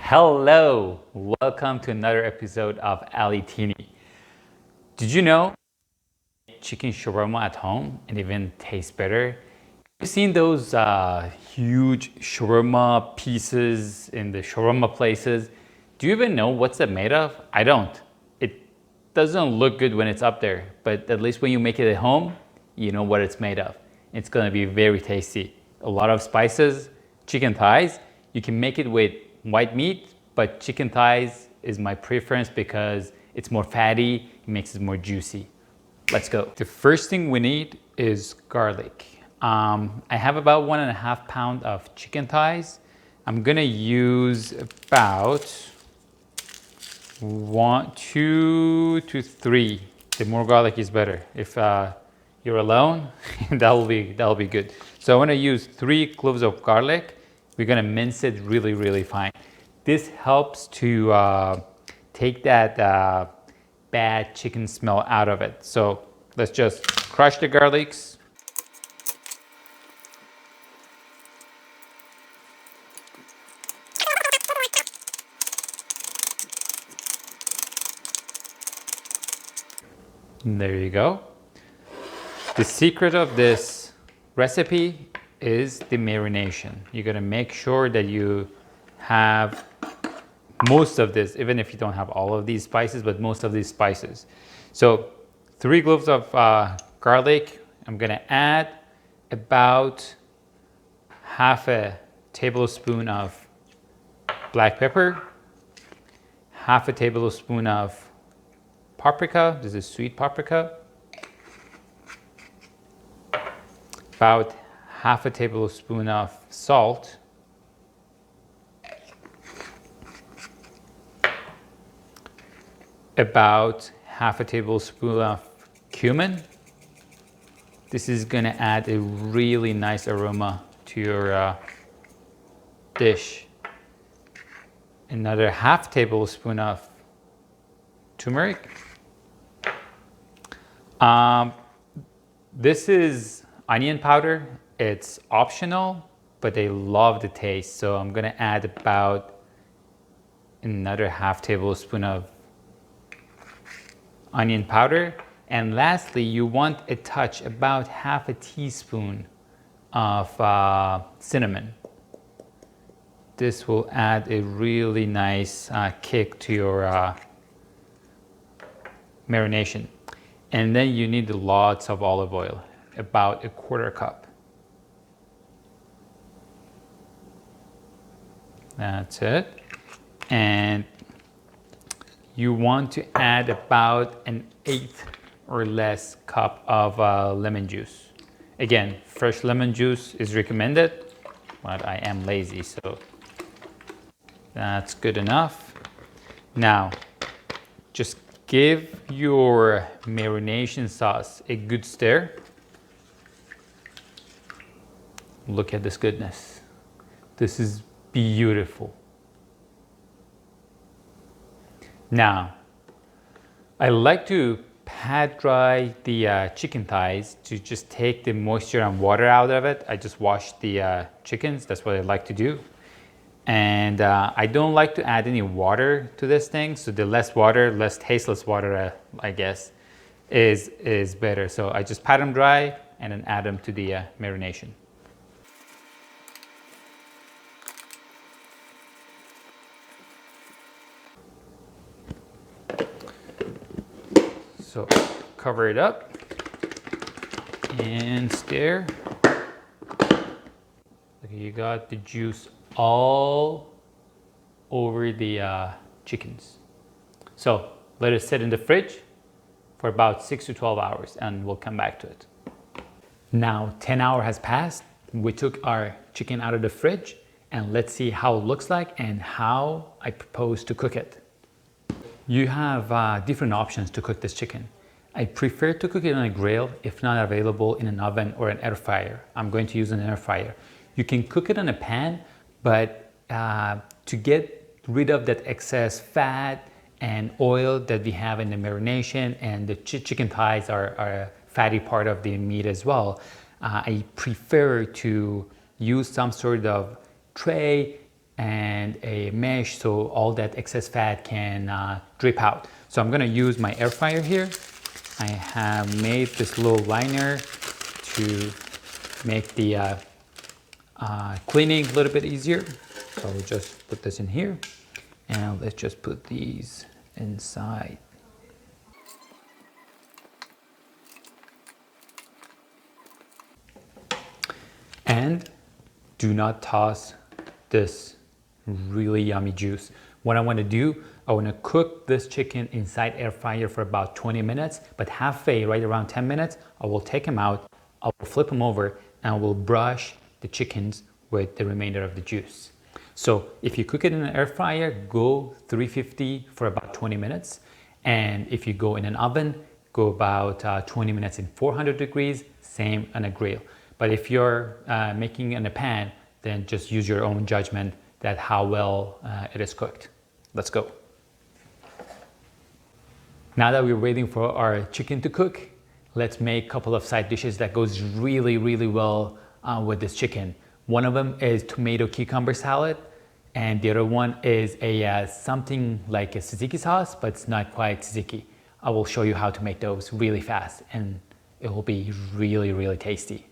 Hello, welcome to another episode of Alitini. Did you know chicken shawarma at home and even tastes better? You've seen those huge shawarma pieces in the shawarma places. Do you even know what's it made of? I don't. It doesn't look good when it's up there, but at least when you make it at home, you know what it's made of. It's gonna be very tasty. A lot of spices, chicken thighs. You can make it with white meat, but chicken thighs is my preference because it's more fatty, it makes it more juicy. Let's go. The first thing we need is garlic. I have about 1.5 pounds of chicken thighs. I'm gonna use about 2 to 3. The more garlic is better. If you're alone, that'll be good. So I want to use 3 cloves of garlic. We're gonna mince it really fine. This helps to take that bad chicken smell out of it. So let's just crush the garlics. And there you go. The secret of this recipe is the marination. You're gonna make sure that you have most of this, even if you don't have all of these spices, but most of these spices. So 3 cloves of garlic. I'm gonna add about half a tablespoon of black pepper, half a tablespoon of paprika. This is sweet paprika. About half a tablespoon of salt. About half a tablespoon of cumin. This is gonna add a really nice aroma to your dish. Another half tablespoon of turmeric. This is onion powder. It's optional, but they love the taste. So I'm gonna add about another half tablespoon of onion powder. And lastly, you want a touch, about half a teaspoon of cinnamon. This will add a really nice kick to your marination. And then you need lots of olive oil, about 1/4 cup. That's it. And you want to add about 1/8 or less cup of lemon juice. Again, fresh lemon juice is recommended, but I am lazy, so that's good enough. Now, just give your marination sauce a good stir. Look at this goodness. This is beautiful. Now, I like to pat dry the chicken thighs to just take the moisture and water out of it. I just wash the chickens. That's what I like to do. And I don't like to add any water to this thing. So the less water, less tasteless water, I guess, is better. So I just pat them dry and then add them to the marination. So cover it up and stir. Okay, you got the juice all over the chickens. So let it sit in the fridge for about 6 to 12 hours and we'll come back to it. Now 10 hours has passed. We took our chicken out of the fridge and let's see how it looks like and how I propose to cook it. You have different options to cook this chicken. I prefer to cook it on a grill if not available in an oven or an air fryer. I'm going to use an air fryer. You can cook it on a pan, but to get rid of that excess fat and oil that we have in the marination, and the chicken thighs are a fatty part of the meat as well, I prefer to use some sort of tray and a mesh so all that excess fat can drip out. So I'm gonna use my air fryer here. I have made this little liner to make the cleaning a little bit easier. So I'll just put this in here and let's just put these inside. And do not toss this really yummy juice. What I want to do, I want to cook this chicken inside air fryer for about 20 minutes, but halfway, right around 10 minutes, I will take them out, I will flip them over, and I will brush the chickens with the remainder of the juice. So if you cook it in an air fryer, go 350 for about 20 minutes. And if you go in an oven, go about 20 minutes in 400 degrees, same on a grill. But if you're making in a pan, then just use your own judgment that how well it is cooked. Let's go. Now that we're waiting for our chicken to cook, let's make a couple of side dishes that goes really, really well with this chicken. One of them is tomato cucumber salad, and the other one is a something like a tzatziki sauce, but it's not quite tzatziki. I will show you how to make those really fast, and it will be really, really tasty.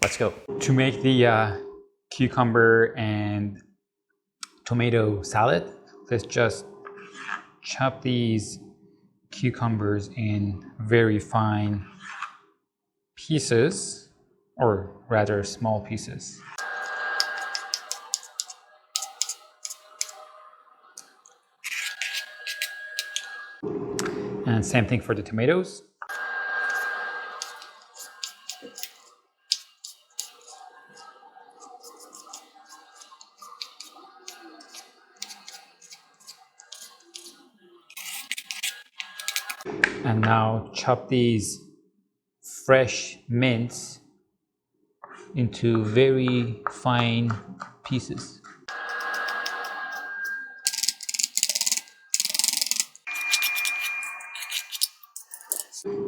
Let's go. To make the cucumber and tomato salad, let's just chop these cucumbers in very fine pieces, or rather small pieces. And same thing for the tomatoes. And now chop these fresh mints into very fine pieces.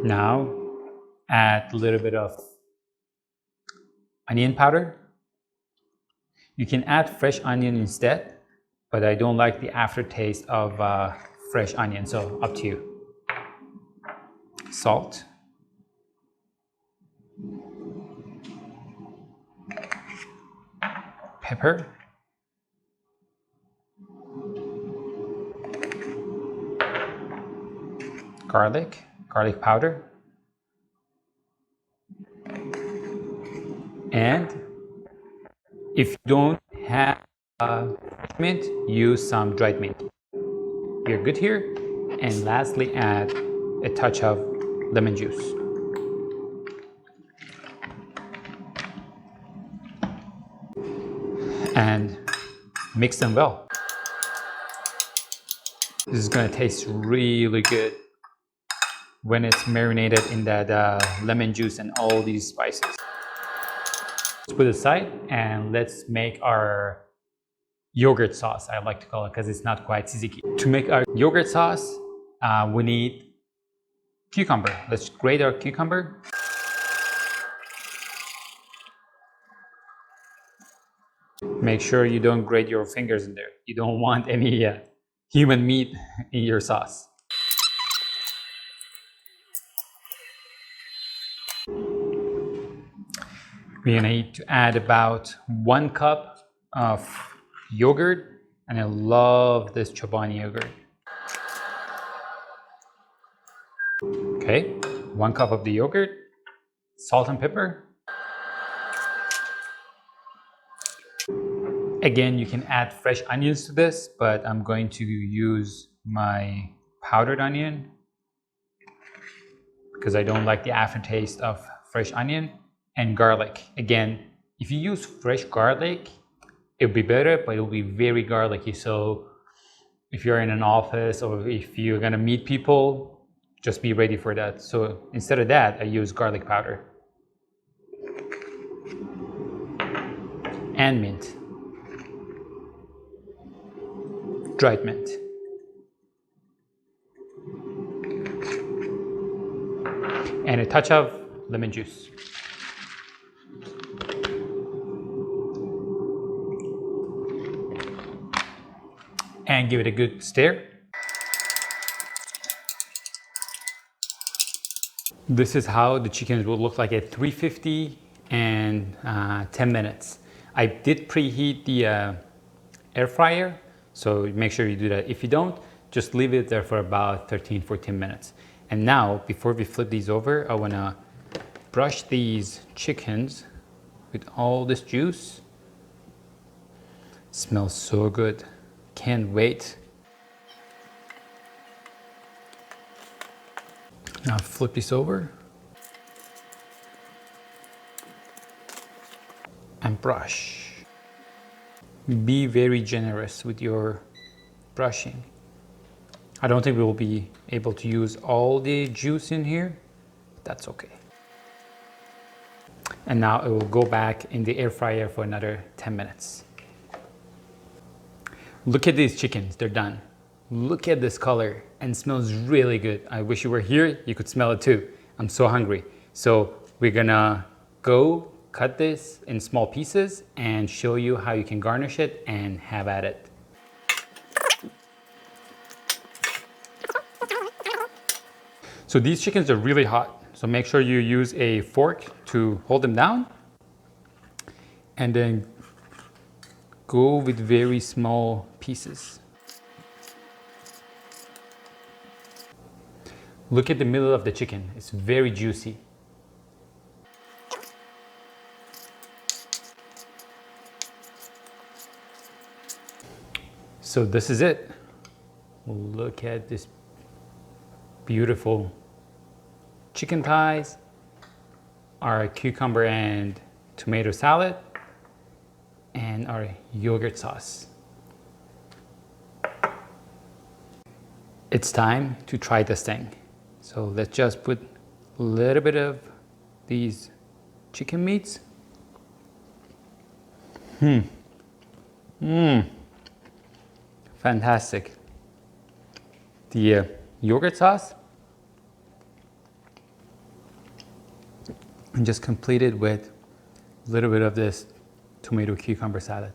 Now add a little bit of onion powder. You can add fresh onion instead, but I don't like the aftertaste of fresh onion, so up to you. Salt. Pepper. Garlic powder. And if you don't have mint, use some dried mint. You're good here. And lastly, add a touch of lemon juice. And mix them well. This is going to taste really good when it's marinated in that lemon juice and all these spices. Let's put it aside and let's make our yogurt sauce, I like to call it, because it's not quite tzatziki. To make our yogurt sauce, we need cucumber. Let's grate our cucumber. Make sure you don't grate your fingers in there. You don't want any human meat in your sauce. We're gonna need to add about 1 cup of yogurt, and I love this Chobani yogurt. Okay, 1 cup of the yogurt, salt and pepper. Again, you can add fresh onions to this, but I'm going to use my powdered onion because I don't like the aftertaste of fresh onion. And garlic. Again, if you use fresh garlic, it'll be better, but it'll be very garlicky. So if you're in an office or if you're gonna meet people, just be ready for that. So instead of that, I use garlic powder. And mint. Dried mint. And a touch of lemon juice. and give it a good stir. This is how the chickens will look like at 350 and 10 minutes. I did preheat the air fryer, so make sure you do that. If you don't, just leave it there for about 13-14 minutes. And now, before we flip these over, I wanna brush these chickens with all this juice. Smells so good. Can't wait. Now flip this over and brush. Be very generous with your brushing. I don't think we will be able to use all the juice in here. That's okay. And now it will go back in the air fryer for another 10 minutes. Look at these chickens, they're done. Look at this color and smells really good. I wish you were here, you could smell it too. I'm so hungry. So we're gonna go cut this in small pieces and show you how you can garnish it and have at it. So these chickens are really hot. So make sure you use a fork to hold them down. And then go with very small pieces. Look at the middle of the chicken, it's very juicy. So this is it. Look at this beautiful chicken thighs, our cucumber and tomato salad, and our yogurt sauce. It's time to try this thing. So let's just put a little bit of these chicken meats. Fantastic. The yogurt sauce. And just complete it with a little bit of this tomato cucumber salad.